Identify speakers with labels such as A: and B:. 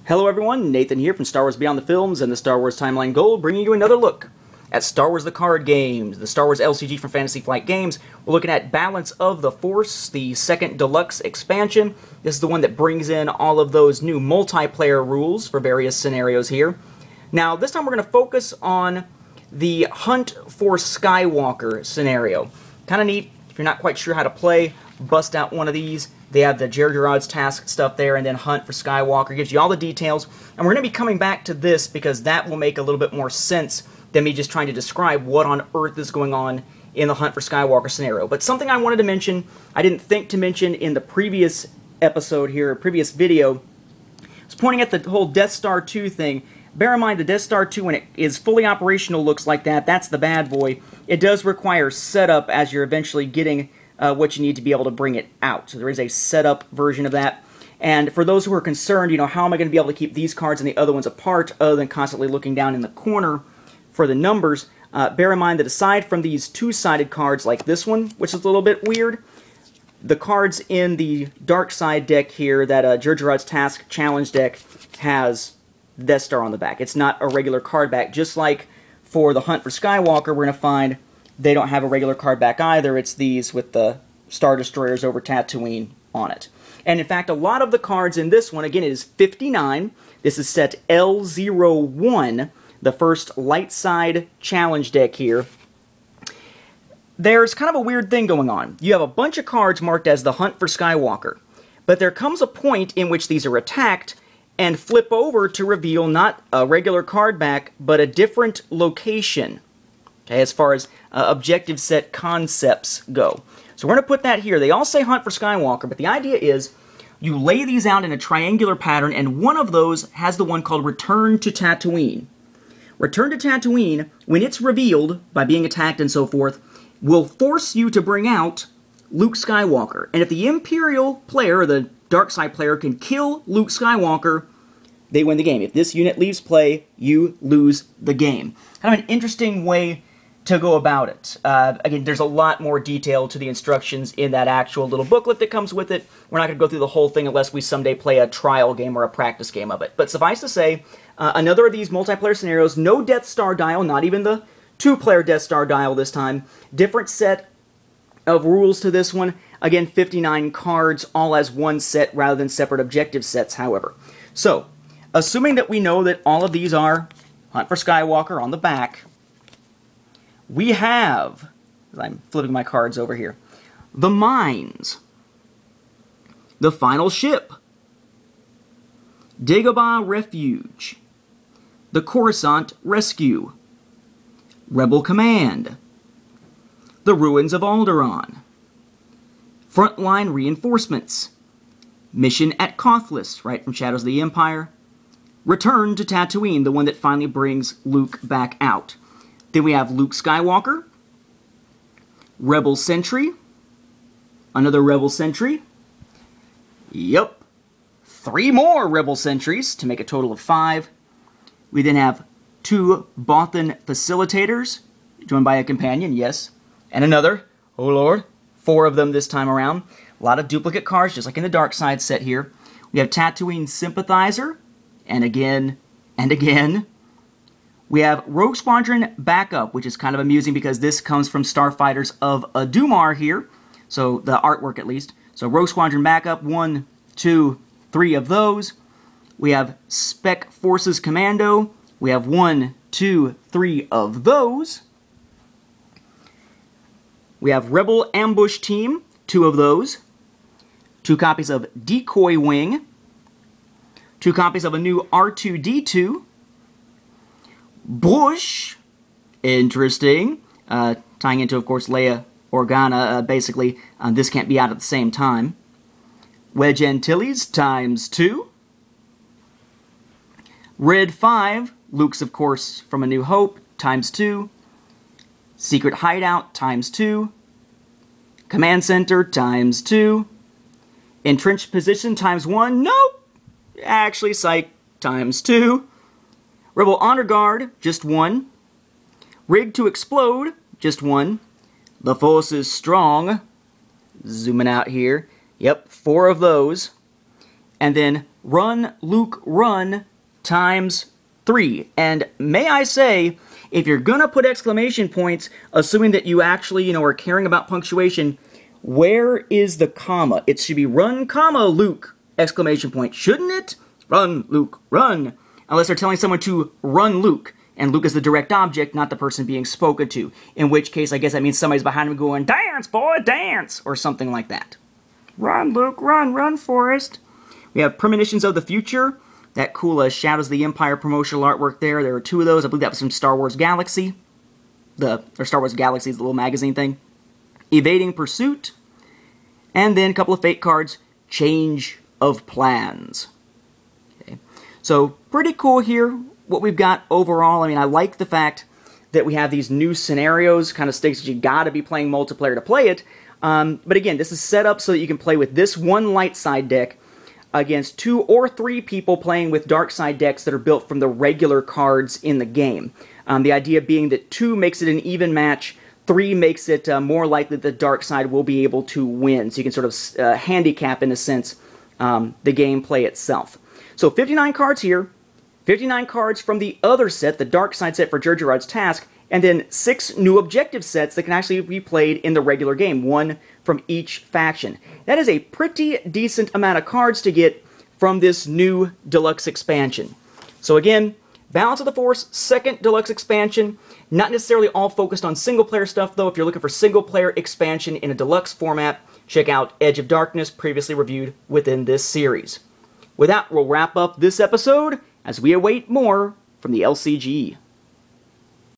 A: Hello everyone, Nathan here from Star Wars Beyond the Films and the Star Wars Timeline Gold, bringing you another look at Star Wars the card games, the Star Wars LCG from Fantasy Flight Games. We're looking at Balance of the Force, the second deluxe expansion. This is the one that brings in all of those new multiplayer rules for various scenarios here. Now, this time we're going to focus on the Hunt for Skywalker scenario. Kind of neat. If you're not quite sure how to play, bust out one of these. They have the Gerard's task stuff there, and then Hunt for Skywalker. Gives you all the details. And we're going to be coming back to this because that will make a little bit more sense than me just trying to describe what on earth is going on in the Hunt for Skywalker scenario. But something I wanted to mention, I didn't think to mention in the previous episode here, previous video, was pointing at the whole Death Star 2 thing. Bear in mind, the Death Star 2, when it is fully operational, looks like that. That's the bad boy. It does require setup as you're eventually getting what you need to be able to bring it out. So there is a setup version of that. And for those who are concerned, how am I going to be able to keep these cards and the other ones apart other than constantly looking down in the corner for the numbers, bear in mind that aside from these two-sided cards like this one, which is a little bit weird, the cards in the dark side deck here, that Gerard's Task Challenge Deck, has Death Star on the back. It's not a regular card back. Just like for the Hunt for Skywalker, we're going to find they don't have a regular card back either. It's these with the Star Destroyers over Tatooine on it. And in fact, a lot of the cards in this one, again, it is 59. This is set L01, the first light side challenge deck here. There's kind of a weird thing going on. You have a bunch of cards marked as the Hunt for Skywalker, but there comes a point in which these are attacked and flip over to reveal not a regular card back, but a different location, okay, as far as objective set concepts go. So we're going to put that here. They all say Hunt for Skywalker, but the idea is you lay these out in a triangular pattern, and one of those has the one called Return to Tatooine. Return to Tatooine, when it's revealed by being attacked and so forth, will force you to bring out Luke Skywalker. And if the Imperial player, or the dark side player, can kill Luke Skywalker, they win the game. If this unit leaves play, you lose the game. Kind of an interesting way to go about it. Again, there's a lot more detail to the instructions in that actual little booklet that comes with it. We're not going to go through the whole thing unless we someday play a trial game or a practice game of it. But suffice to say, another of these multiplayer scenarios, no Death Star dial, not even the two-player Death Star dial this time. Different set of rules to this one. Again, 59 cards, all as one set rather than separate objective sets, however. So, assuming that we know that all of these are Hunt for Skywalker on the back, we have, I'm flipping my cards over here, the Mines, the Final Ship, Dagobah Refuge, the Coruscant Rescue, Rebel Command, the Ruins of Alderaan, Frontline Reinforcements, Mission at Kothlas, right from Shadows of the Empire, Return to Tatooine, the one that finally brings Luke back out. Then we have Luke Skywalker, Rebel Sentry, another Rebel Sentry, yep, 3 more Rebel Sentries to make a total of 5. We then have 2 Bothan Facilitators, joined by a companion, yes, and another, oh lord, 4 of them this time around. A lot of duplicate cards, just like in the Dark Side set here. We have Tatooine Sympathizer, and again, and again. We have Rogue Squadron Backup, which is kind of amusing because this comes from Starfighters of Adumar here, so the artwork at least. So Rogue Squadron Backup, 1, 2, 3 of those. We have Spec Forces Commando. We have 1, 2, 3 of those. We have Rebel Ambush Team, 2 of those. 2 copies of Decoy Wing. 2 copies of a new R2-D2. Bush, interesting, tying into, of course, Leia Organa. Basically, this can't be out at the same time. Wedge Antilles ×2. Red 5, Luke's, of course, from A New Hope, ×2. Secret Hideout ×2. Command Center ×2. Entrenched Position ×1. Nope! Actually, Psych ×2. Rebel Honor Guard, just 1. Rig to Explode, just 1. The Force is Strong, zooming out here. Yep, 4 of those. and then Run, Luke, Run times 3. And may I say, if you're gonna put exclamation points, assuming that you actually, are caring about punctuation, where is the comma? It should be Run, comma, Luke, exclamation point, shouldn't it? Run, Luke, run. Unless they're telling someone to run Luke, and Luke is the direct object, not the person being spoken to. In which case, I guess that means somebody's behind him going, dance, boy, dance, or something like that. Run, Luke, run, Forrest. We have Premonitions of the Future. That cool Shadows of the Empire promotional artwork there. There are 2 of those. I believe that was from Star Wars Galaxy. Or Star Wars Galaxy is the little magazine thing. Evading Pursuit. And then a couple of fake cards. Change of Plans. Okay. So, pretty cool here, what we've got overall. I mean, I like the fact that we have these new scenarios, kind of stakes that you gotta be playing multiplayer to play it. But again, this is set up so that you can play with this one light side deck against 2 or 3 people playing with dark side decks that are built from the regular cards in the game. The idea being that 2 makes it an even match, 3 makes it more likely that the dark side will be able to win. So you can sort of handicap, in a sense, the gameplay itself. So 59 cards here, 59 cards from the other set, the dark side set for Gergerard's Task, and then 6 new objective sets that can actually be played in the regular game, 1 from each faction. That is a pretty decent amount of cards to get from this new deluxe expansion. So again, Balance of the Force, 2nd deluxe expansion. Not necessarily all focused on single-player stuff, though. If you're looking for single-player expansion in a deluxe format, check out Edge of Darkness, previously reviewed within this series. With that, we'll wrap up this episode as we await more from the LCG.